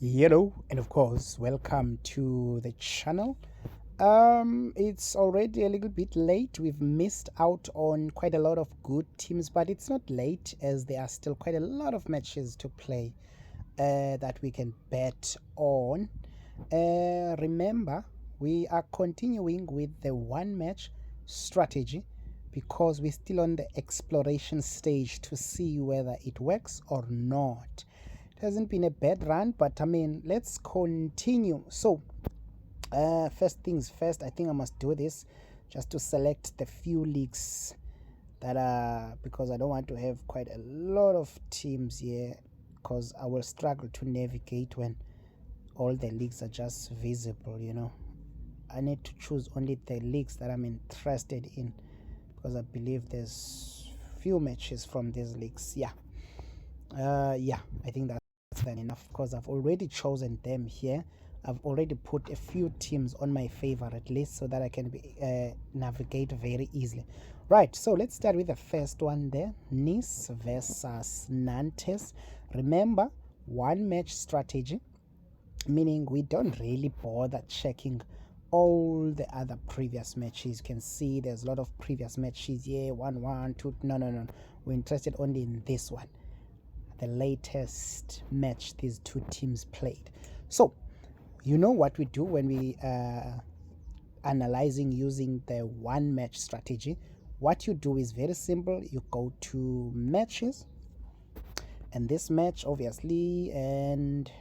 Hello, and of course, welcome to the channel. It's already a little bit late. We've missed out on quite a lot of good teams, but it's not late as there are still quite a lot of matches to play that we can bet on. Remember, we are continuing with the one match strategy because we're still on the exploration stage to see whether it works or not. It hasn't been a bad run, but I mean, let's continue. So, first things first, I think I must do this just to select the few leagues that are, because I don't want to have quite a lot of teams here because I will struggle to navigate when all the leagues are just visible. I need to choose only the leagues that I'm interested in because I believe there's few matches from these leagues. Yeah, I think that's then enough because I've already chosen them here. I've already put a few teams on my favorite list so that I can navigate very easily. Right, so let's start with the first one there. Nice versus Nantes. Remember, one match strategy, meaning we don't really bother checking all the other previous matches. You can see there's a lot of previous matches here, 1-1, 2. No. We're interested only in this one, the latest match these two teams played. So, you know what we do when we analyzing using the one match strategy. What you do is very simple. You go to matches, and this match obviously, and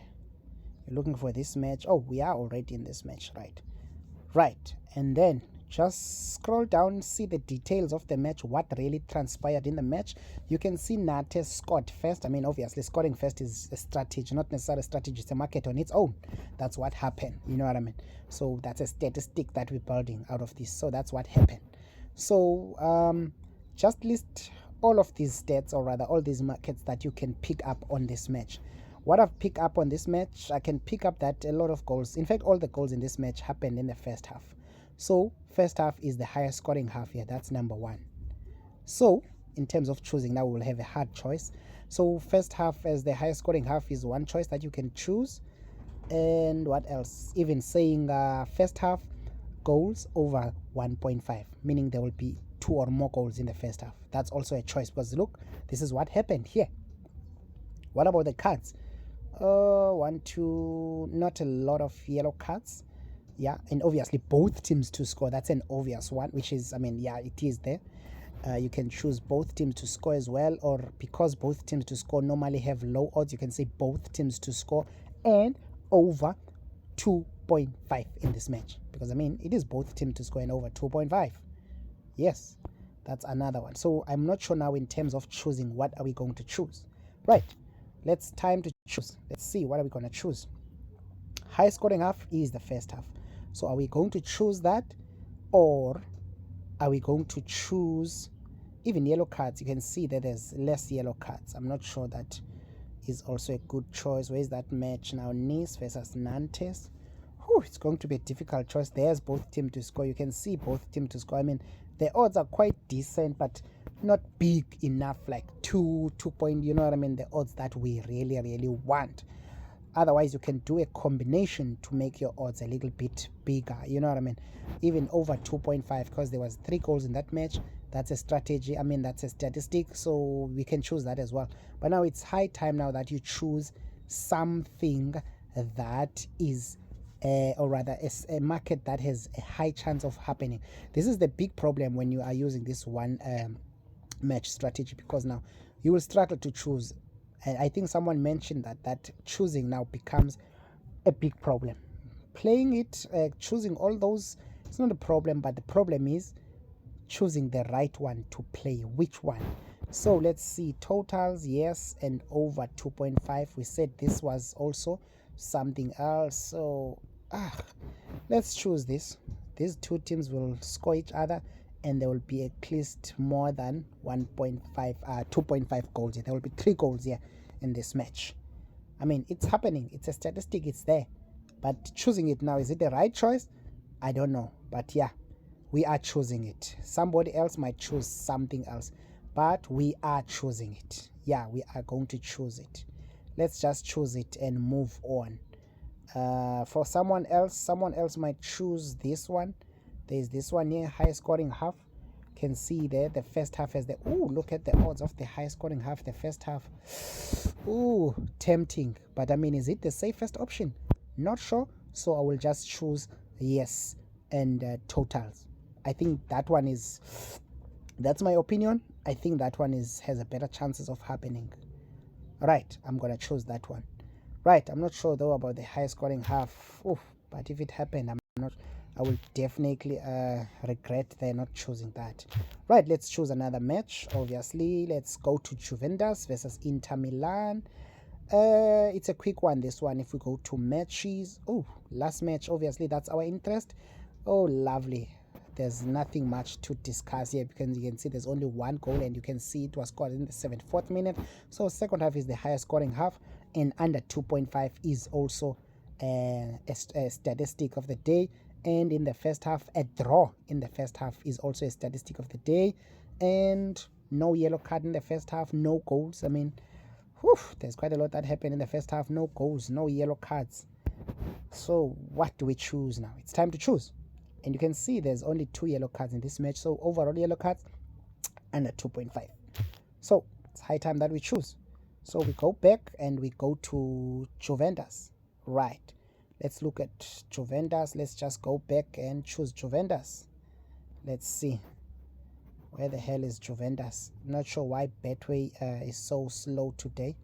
you're looking for this match. Oh, we are already in this match, right, and then just scroll down, see the details of the match, what really transpired in the match. You can see Nantes scored first. I mean, obviously scoring first is a strategy, not necessarily a strategy, it's a market on its own. That's what happened, you know what I mean? So that's a statistic that we're building out of this. So that's what happened. So just list all of these stats, or rather all these markets that you can pick up on this match. What I've picked up on this match, I can pick up that a lot of goals, in fact all the goals in this match happened in the first half. So first half is the highest scoring half here. That's number one. So in terms of choosing, now we'll have a hard choice. So first half as the highest scoring half is one choice that you can choose. And what else? Even saying first half goals over 1.5, meaning there will be 2 or more goals in the first half. That's also a choice because look, this is what happened here. What about the cards? 1, 2, not a lot of yellow cards. Yeah, and obviously both teams to score. That's an obvious one, which is, I mean, yeah, it is there. You can choose both teams to score as well, or because both teams to score normally have low odds, you can say both teams to score and over 2.5 in this match, because I mean it is both teams to score and over 2.5. Yes, that's another one. So I'm not sure now in terms of choosing, what are we going to choose? Right, let's time to choose. Let's see, what are we going to choose? High scoring half is the first half. So are we going to choose that, or are we going to choose even yellow cards? You can see that there's less yellow cards. I'm not sure that is also a good choice. Where is that match now? Nice versus Nantes. It's going to be a difficult choice. There's both teams to score. You can see both teams to score. I mean, the odds are quite decent, but not big enough, like 2 point, you know what I mean? The odds that we really want. Otherwise, you can do a combination to make your odds a little bit bigger. You know what I mean? Even over 2.5, because there was 3 goals in that match. That's a strategy. I mean, that's a statistic. So we can choose that as well. But now it's high time now that you choose something that is, or rather, a market that has a high chance of happening. This is the big problem when you are using this one match strategy, because now you will struggle to choose. And I think someone mentioned that choosing now becomes a big problem. Playing it, choosing all those, it's not a problem, but the problem is choosing the right one to play. Which one? So let's see, totals, yes, and over 2.5. We said this was also something else. So let's choose this. These two teams will score each other, and there will be at least more than 2.5 goals. There will be 3 goals here in this match. I mean, it's happening. It's a statistic. It's there. But choosing it now, is it the right choice? I don't know. But yeah, we are choosing it. Somebody else might choose something else, but we are choosing it. Yeah, we are going to choose it. Let's just choose it and move on. For someone else might choose this one. There's this one here, high scoring half. Can see there the first half has the, oh, look at the odds of the high scoring half, the first half. Ooh, tempting, but I mean, is it the safest option? Not sure, so I will just choose yes and totals. I think that one is, that's my opinion. I think that one has a better chances of happening. Right, I'm gonna choose that one. Right, I'm not sure though about the high scoring half. Oof, but if it happened, I will definitely regret they're not choosing that. Right, let's choose another match. Obviously, let's go to Juventus versus Inter Milan. It's a quick one, this one. If we go to matches, oh, last match, obviously that's our interest. Oh, lovely. There's nothing much to discuss here because you can see there's only one goal, and you can see it was scored in the 74th minute. So second half is the highest scoring half, and under 2.5 is also a statistic of the day. And in the first half, a draw in the first half is also a statistic of the day. And no yellow card in the first half, no goals. I mean, whew, there's quite a lot that happened in the first half. No goals, no yellow cards. So what do we choose now? It's time to choose. And you can see there's only 2 yellow cards in this match. So overall yellow cards under 2.5. So it's high time that we choose. So we go back and we go to Juventus. Right. Let's look at Juventus. Let's just go back and choose Juventus. Let's see. Where the hell is Juventus? I'm not sure why Betway is so slow today.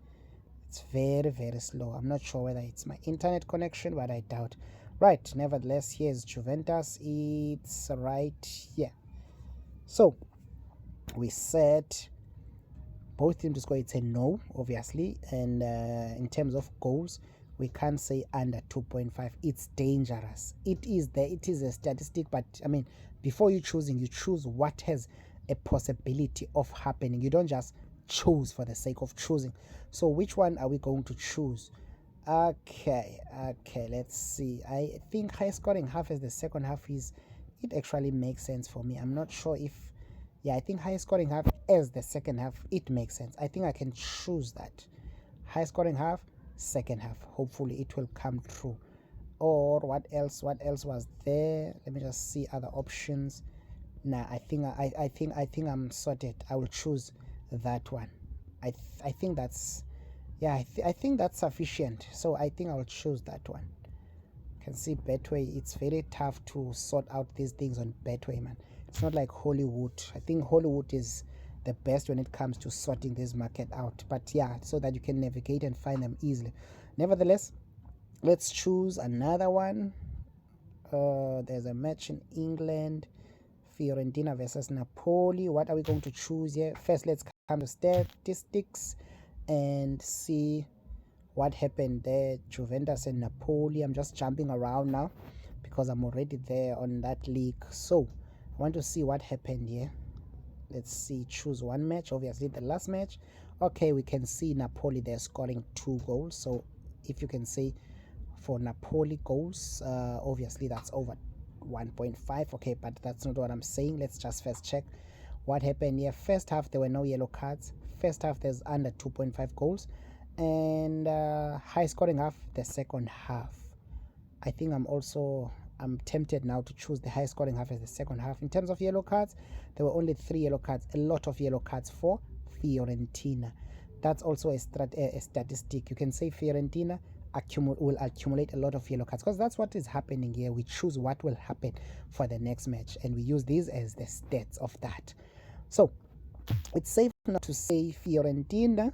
It's very, very slow. I'm not sure whether it's my internet connection, but I doubt. Right, nevertheless, here's Juventus. It's right here. So we said both teams to score. It's a no, obviously. And in terms of goals, we can't say under 2.5. It's dangerous. It is a statistic, but I mean, before you choosing, you choose what has a possibility of happening. You don't just choose for the sake of choosing. So which one are we going to choose? Okay, let's see. I think high scoring half as the second half it actually makes sense for me. I'm not sure if, yeah, I think high scoring half as the second half, it makes sense. I think I can choose that. High scoring half, second half. Hopefully it will come true. Or what else was there? Let me just see other options. Nah, I think I'm sorted. I will choose that one. I think that's, yeah, I think that's sufficient. So I think I'll choose that one. You can see Betway, it's very tough to sort out these things on Betway, man. It's not like Hollywood. I think Hollywood is the best when it comes to sorting this market out. But yeah, so that you can navigate and find them easily. Nevertheless, let's choose another one. There's a match in England. Fiorentina versus Napoli. What are we going to choose here? First, let's come to statistics and see what happened there. Juventus and Napoli. I'm just jumping around now because I'm already there on that league. So I want to see what happened here. Let's see, choose one match. Obviously the last match. Okay, we can see Napoli, they're scoring 2 goals. So if you can say for Napoli goals, obviously that's over 1.5. Okay, but that's not what I'm saying. Let's just first check what happened here. First half there were no yellow cards. First half there's under 2.5 goals, and high scoring half the second half. I think I'm tempted now to choose the high scoring half as the second half. In terms of yellow cards, there were only 3 yellow cards. A lot of yellow cards for Fiorentina. That's also a statistic. You can say Fiorentina will accumulate a lot of yellow cards because that's what is happening here. We choose what will happen for the next match, and we use these as the stats of that. So it's safe not to say Fiorentina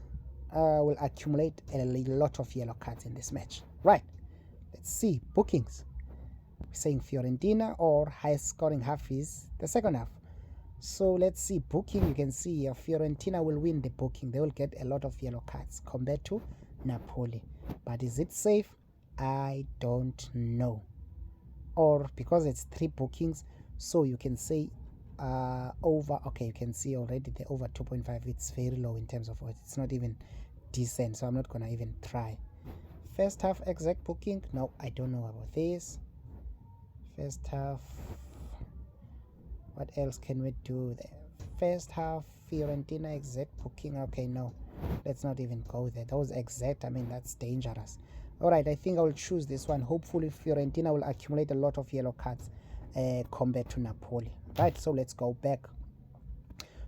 will accumulate a lot of yellow cards in this match. Right, let's see bookings. We're saying Fiorentina or highest scoring half is the second half. So let's see booking. You can see here Fiorentina will win the booking. They will get a lot of yellow cards compared to Napoli. But is it safe? I don't know. Or because it's 3 bookings, so you can say over. Okay, you can see already the over 2.5. It's very low in terms of what. It's not even decent, so I'm not gonna even try. First half exact booking. No, I don't know about this. First half. What else can we do there? First half Fiorentina exact booking. Okay, no, let's not even go there. Those exact, I mean, that's dangerous. All right, I think I will choose this one. Hopefully Fiorentina will accumulate a lot of yellow cards compared to Napoli. Right, so let's go back.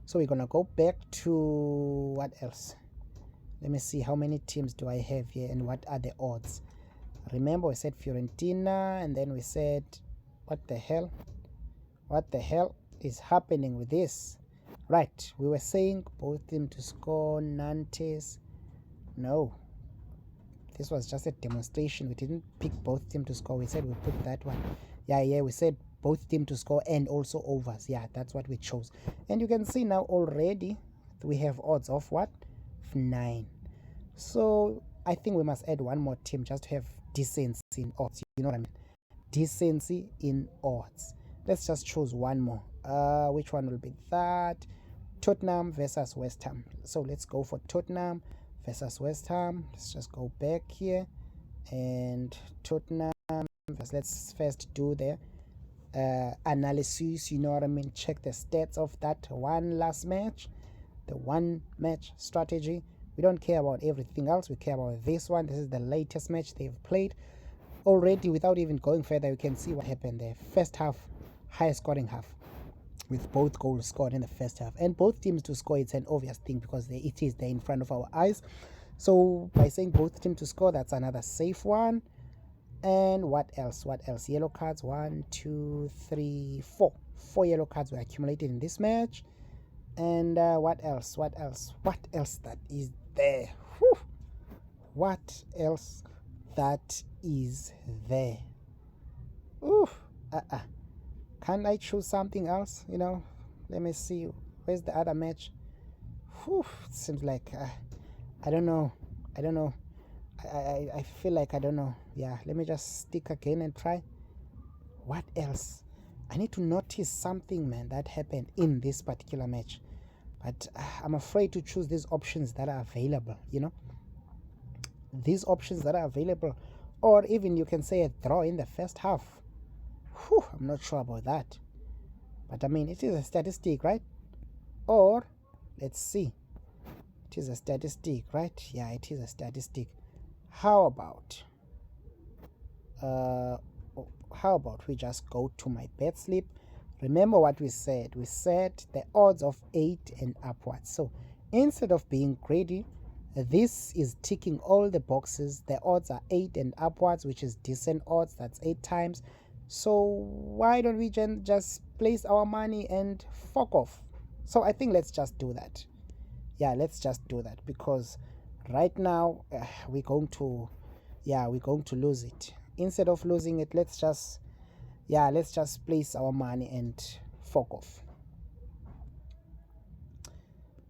So we're gonna go back to what else? Let me see, how many teams do I have here and what are the odds? Remember, we said Fiorentina, and then we said, what the hell? What the hell is happening with this? Right, we were saying both teams to score. Nantes. No, this was just a demonstration. We didn't pick both teams to score. We said we put that one. Yeah, we said both teams to score and also overs. Yeah, that's what we chose. And you can see now already we have odds of what? 9. So I think we must add one more team just to have decency in odds. You know what I mean? Decency in odds. Let's just choose one more. Which one will be that? Tottenham versus West Ham. So let's go for Tottenham versus West Ham. Let's just go back here and Tottenham. Let's first do the analysis. You know what I mean? Check the stats of that one last match, the one match strategy. We don't care about everything else. We care about this one. This is the latest match they've played. Already, without even going further, you can see what happened there. First half, highest scoring half, with both goals scored in the first half. And both teams to score, it's an obvious thing because it is there in front of our eyes. So by saying both teams to score, that's another safe one. And what else? What else? Yellow cards. 1, 2, 3, 4. 4 yellow cards were accumulated in this match. And what else? What else? What else that is there? Whew. What else that is there? Oof. Can't I choose something else? You know, let me see. Where's the other match? Whew. It seems like I don't know. I feel like I don't know. Yeah, let me just stick again and try. What else? I need to notice something, man, that happened in this particular match. But I'm afraid to choose these options that are available, you know. These options that are available. Or even you can say a draw in the first half. Whew, I'm not sure about that. But I mean, it is a statistic, right? Or, let's see. It is a statistic, right? Yeah, it is a statistic. How about we just go to my bet slip? Remember what we said. We said the odds of 8 and upwards. So instead of being greedy, this is ticking all the boxes. The odds are 8 and upwards, which is decent odds. That's 8 times. So why don't we just place our money and fuck off? So I think let's just do that. Yeah, let's just do that, because right now we're going to lose it. Instead of losing it, let's just place our money and fuck off.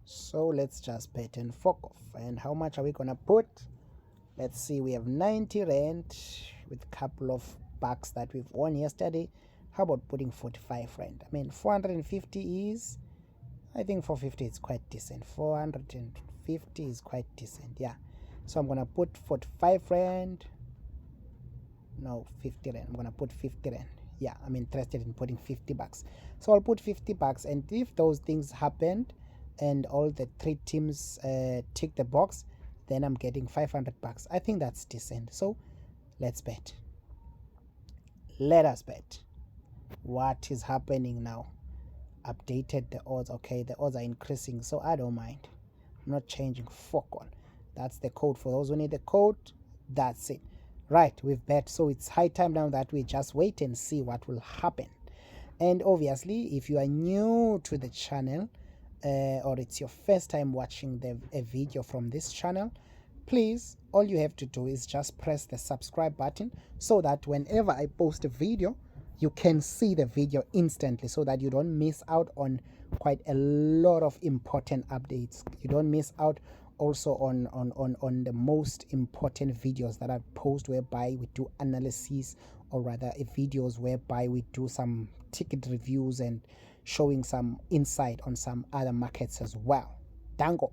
So let's just bet and fuck off. And how much are we gonna put? Let's see, we have 90 rand with a couple of bucks that we've won yesterday. How about putting 45 rand? I mean, 450 is, I think 450 is quite decent. 450 is quite decent, yeah. So I'm gonna put 45 rand. No, 50 rand. I'm gonna put 50 rand. Yeah, I'm interested in putting 50 bucks. So I'll put 50 bucks, and if those things happened and all the 3 teams tick the box, then I'm getting 500 bucks. I think that's decent. So let's bet. Let us bet. What is happening now? Updated the odds. Okay, the odds are increasing, so I don't mind. I'm not changing. Fuck all. That's the code. For those who need the code, that's it. Right, we've bet. So it's high time now that we just wait and see what will happen. And obviously, if you are new to the channel, or it's your first time watching a video from this channel, please, all you have to do is just press the subscribe button, so that whenever I post a video, you can see the video instantly, so that you don't miss out on quite a lot of important updates. You don't miss out also on the most important videos that I post, whereby we do analysis, or rather videos whereby we do some ticket reviews and showing some insight on some other markets as well. Dango.